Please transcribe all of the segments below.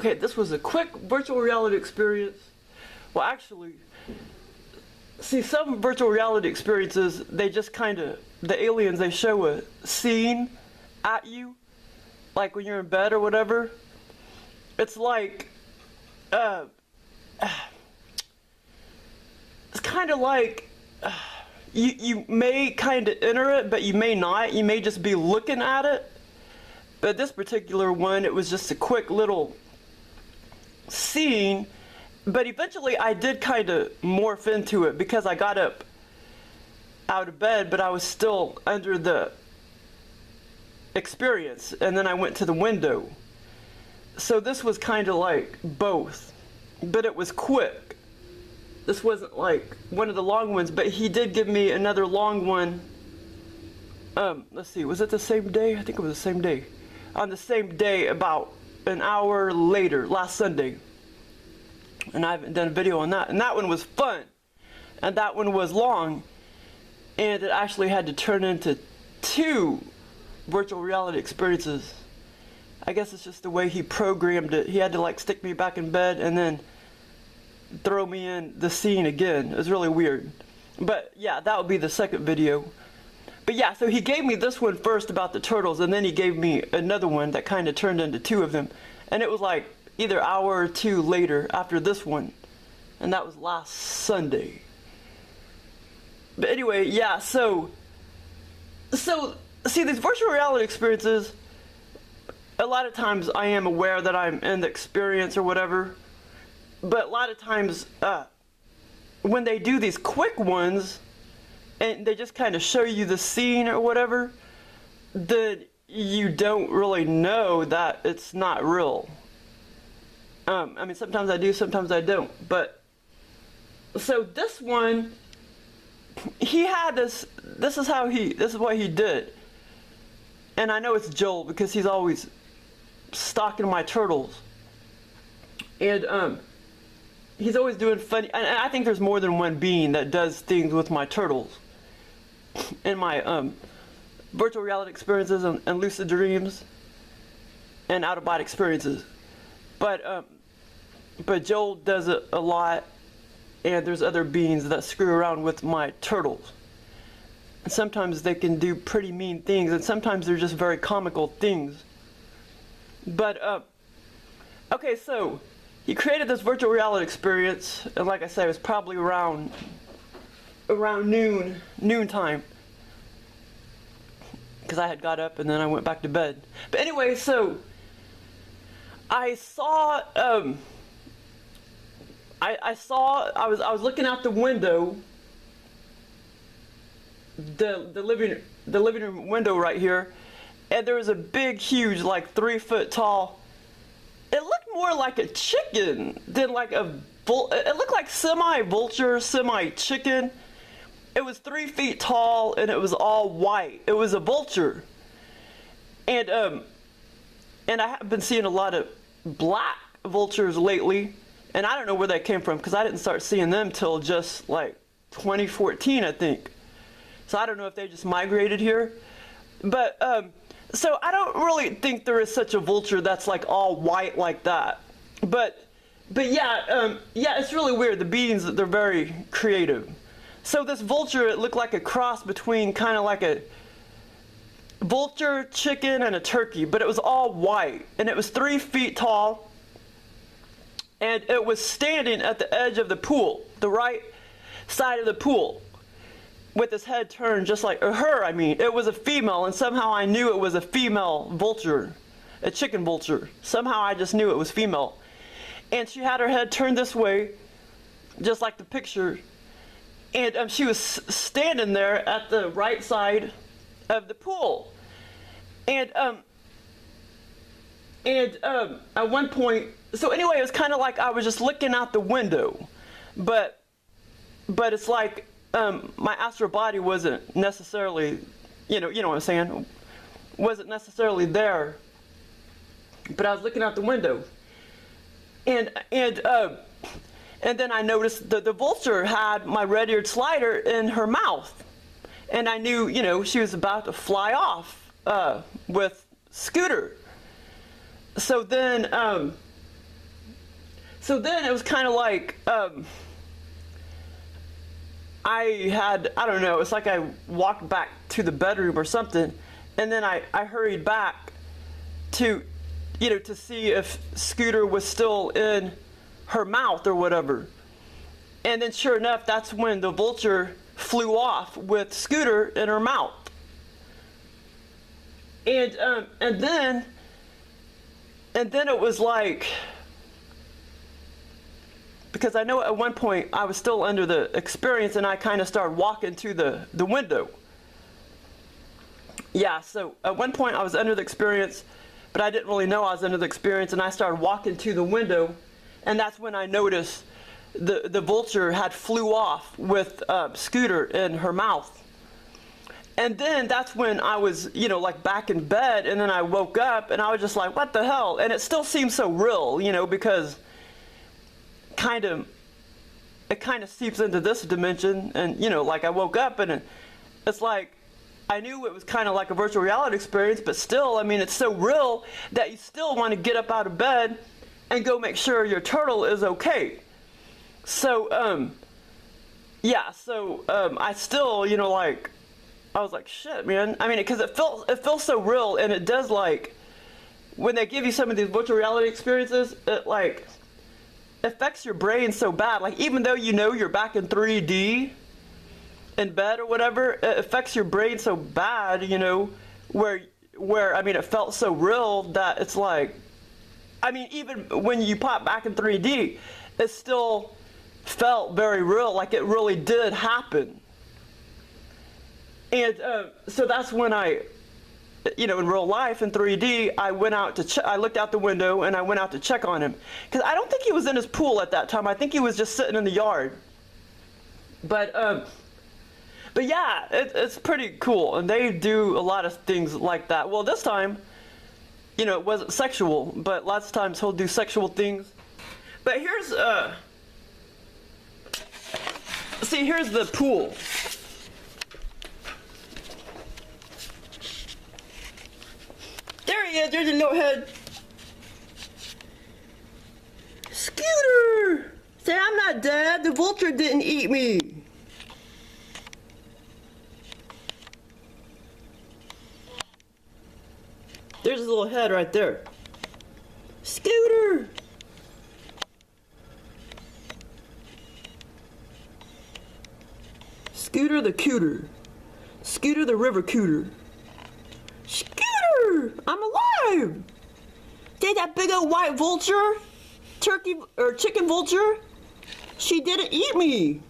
Okay, this was a quick virtual reality experience. Well, actually, see, some virtual reality experiences, they just kind of, the aliens, they show a scene at you, like when you're in bed or whatever. It's like, it's kind of like, you may kind of enter it, but you may not. You may just be looking at it. But this particular one, it was just a quick little scene. But eventually I did kind of morph into it because I got up out of bed, but I was still under the experience. And then I went to the window. So this was kind of like both, but it was quick. This wasn't like one of the long ones, but he did give me another long one. Let's see, was it the same day? I think it was the same day. On the same day, about an hour later, last Sunday. And I haven't done a video on that. And that one was fun. And that one was long. And it actually had to turn into 2 virtual reality experiences. I guess it's just the way he programmed it. He had to like stick me back in bed and then throw me in the scene again. It was really weird. But yeah, that would be the second video. But yeah, so he gave me this one first about the turtles, and then he gave me another one that kind of turned into 2 of them. And it was like either an hour or 2 later after this one. And that was last Sunday. But anyway, yeah, so see, these virtual reality experiences, a lot of times I am aware that I'm in the experience or whatever. But a lot of times, when they do these quick ones, and they just kind of show you the scene or whatever, then you don't really know that it's not real. I mean, sometimes I do, sometimes I don't. But, so this one, he had this is what he did. And I know it's Joel because he's always stalking my turtles. And, he's always doing funny, and I think there's more than one being that does things with my turtles. In my virtual reality experiences and lucid dreams and out-of-body experiences. But Joel does it a lot, and there's other beings that screw around with my turtles. And sometimes they can do pretty mean things, and sometimes they're just very comical things. But, okay, so he created this virtual reality experience, and like I said, it was probably around noon time, because I had got up and then I went back to bed. But anyway, so I saw I was looking out the window, the living room window right here, and there was a big, huge, like 3-foot tall. It looked more like a chicken than like it looked like semi-vulture, semi-chicken. It was 3 feet tall and it was all white. It was a vulture. And I have been seeing a lot of black vultures lately, and I don't know where that came from because I didn't start seeing them till just like 2014, I think. So I don't know if they just migrated here. But so I don't really think there is such a vulture that's like all white like that. But yeah, yeah, it's really weird. The beings, they're very creative. So this vulture, it looked like a cross between kind of like a vulture, chicken, and a turkey, but it was all white, and it was 3 feet tall, and it was standing at the edge of the pool, the right side of the pool, with his head turned just like her. I mean, it was a female, and somehow I knew it was a female vulture, a chicken vulture. Somehow I just knew it was female, and she had her head turned this way, just like the picture. And she was standing there at the right side of the pool. And at one point, so anyway, it was kind of like I was just looking out the window. But it's like my astral body wasn't necessarily, you know what I'm saying, wasn't necessarily there. But I was looking out the window. And then I noticed that the vulture had my red-eared slider in her mouth. And I knew, she was about to fly off with Scooter. So then So then it was kind of like, I don't know, it's like I walked back to the bedroom or something, and then I hurried back to, to see if Scooter was still in her mouth or whatever. And then sure enough, that's when the vulture flew off with Scooter in her mouth. And then it was like, because I know at one point I was still under the experience and I kind of started walking to the window. Yeah, so at one point I was under the experience, but I didn't really know I was under the experience, and I started walking to the window, and that's when I noticed the vulture had flew off with Scooter in her mouth. And then that's when I was, like back in bed, and then I woke up and I was just like, what the hell? And it still seems so real, because it kind of seeps into this dimension. And, like I woke up and it's like, I knew it was kind of like a virtual reality experience, but still, I mean, it's so real that you still want to get up out of bed and go make sure your turtle is okay. So, yeah, so I still, like, I was like, shit, man. I mean, because it feels so real, and it does, like, when they give you some of these virtual reality experiences, it, like, affects your brain so bad. Like, even though you're back in 3D in bed or whatever, it affects your brain so bad, where, I mean, it felt so real that it's like, I mean, even when you pop back in 3D, it still felt very real, like it really did happen. And so that's when I, in real life in 3D, I went out to I looked out the window and I went out to check on him, because I don't think he was in his pool at that time. I think he was just sitting in the yard. But yeah, it's pretty cool, and they do a lot of things like that. Well, this time, it wasn't sexual, but lots of times he'll do sexual things. But here's here's the pool. There he is, there's a little head. Scooter! Say, I'm not dead, the vulture didn't eat me. There's his little head right there. Scooter! Scooter the cooter. Scooter the river cooter. Scooter! I'm alive! See that big old white vulture? Turkey or chicken vulture? She didn't eat me.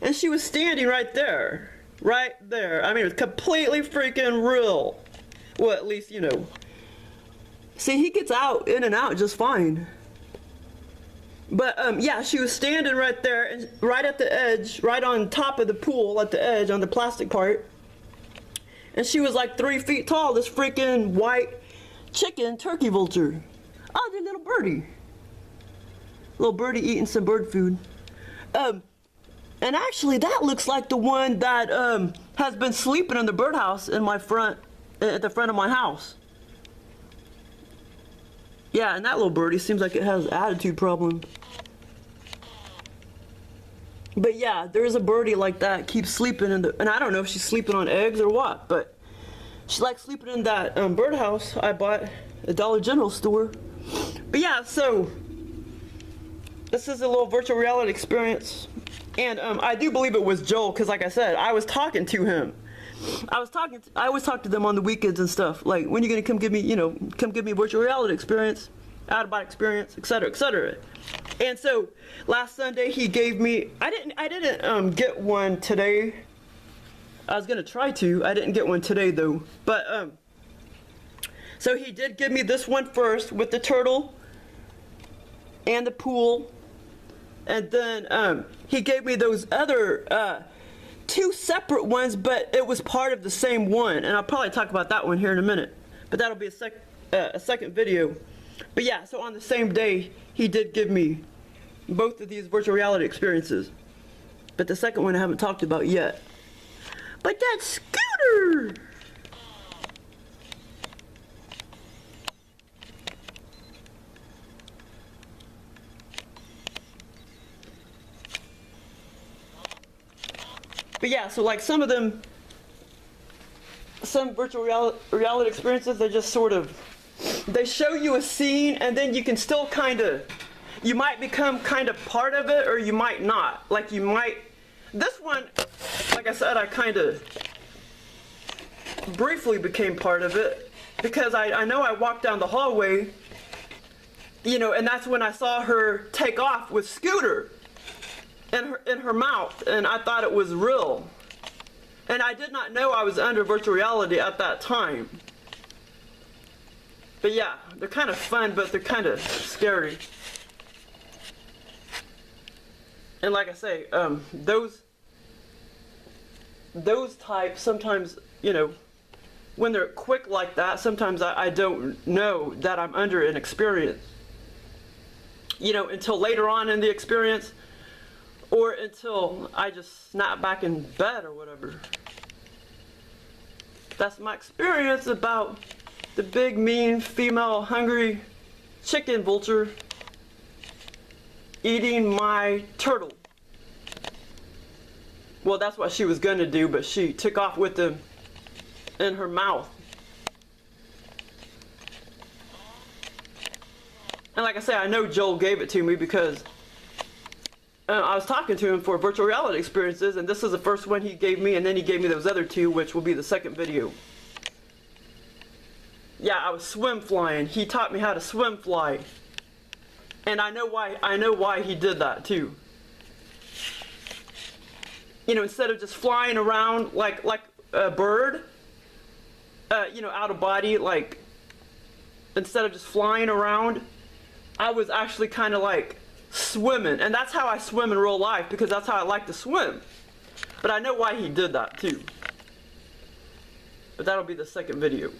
And she was standing right there. Right there. I mean, it was completely freaking real. Well, at least, See, he gets in and out just fine. But, yeah, she was standing right there, and right at the edge, right on top of the pool, at the edge, on the plastic part. And she was like 3 feet tall, this freaking white chicken turkey vulture. Oh, the little birdie. Little birdie eating some bird food. And actually, that looks like the one that, has been sleeping in the birdhouse in my front, at the front of my house. Yeah, and that little birdie seems like it has an attitude problem. But yeah, there's a birdie like that, keeps sleeping in and I don't know if she's sleeping on eggs or what, but she likes sleeping in that birdhouse I bought at the Dollar General store. But yeah, so this is a little virtual reality experience, and I do believe it was Joel, because like I said, I was talking to him. I always talk to them on the weekends and stuff. Like, when are you gonna come give me, come give me a virtual reality experience, out of body experience, etc., etc. And so last Sunday he gave me. I didn't get one today. I was gonna try to. I didn't get one today though. But so he did give me this one first with the turtle and the pool, and then he gave me those other. 2 separate ones, but it was part of the same one, and I'll probably talk about that one here in a minute, but that'll be a second video. But yeah, so on the same day he did give me both of these virtual reality experiences, but the second one I haven't talked about yet. But that's Scooter! But yeah, so like some of them, some virtual reality experiences, they just sort of, they show you a scene and then you can still kind of, you might become kind of part of it or you might not. Like you might, this one, like I said, I kind of briefly became part of it because I know I walked down the hallway, you know, and that's when I saw her take off with Scooter in her mouth, and I thought it was real. And I did not know I was under virtual reality at that time. But yeah, they're kind of fun, but they're kind of scary. And like I say, those types, sometimes, you know, when they're quick like that, sometimes I don't know that I'm under an experience. You know, until later on in the experience, or until I just snap back in bed or whatever. That's my experience about the big, mean, female, hungry chicken vulture eating my turtle. Well, that's what she was gonna do, but she took off with them in her mouth. And like I say, I know Joel gave it to me because I was talking to him for virtual reality experiences, and this is the first one he gave me, and then he gave me those other two, which will be the second video. Yeah, I was swim flying. He taught me how to swim fly. And I know why he did that too. You know, instead of just flying around like a bird, you know, out of body, like instead of just flying around, I was actually kind of like swimming, and that's how I swim in real life because that's how I like to swim. But I know why he did that too. But that'll be the second video.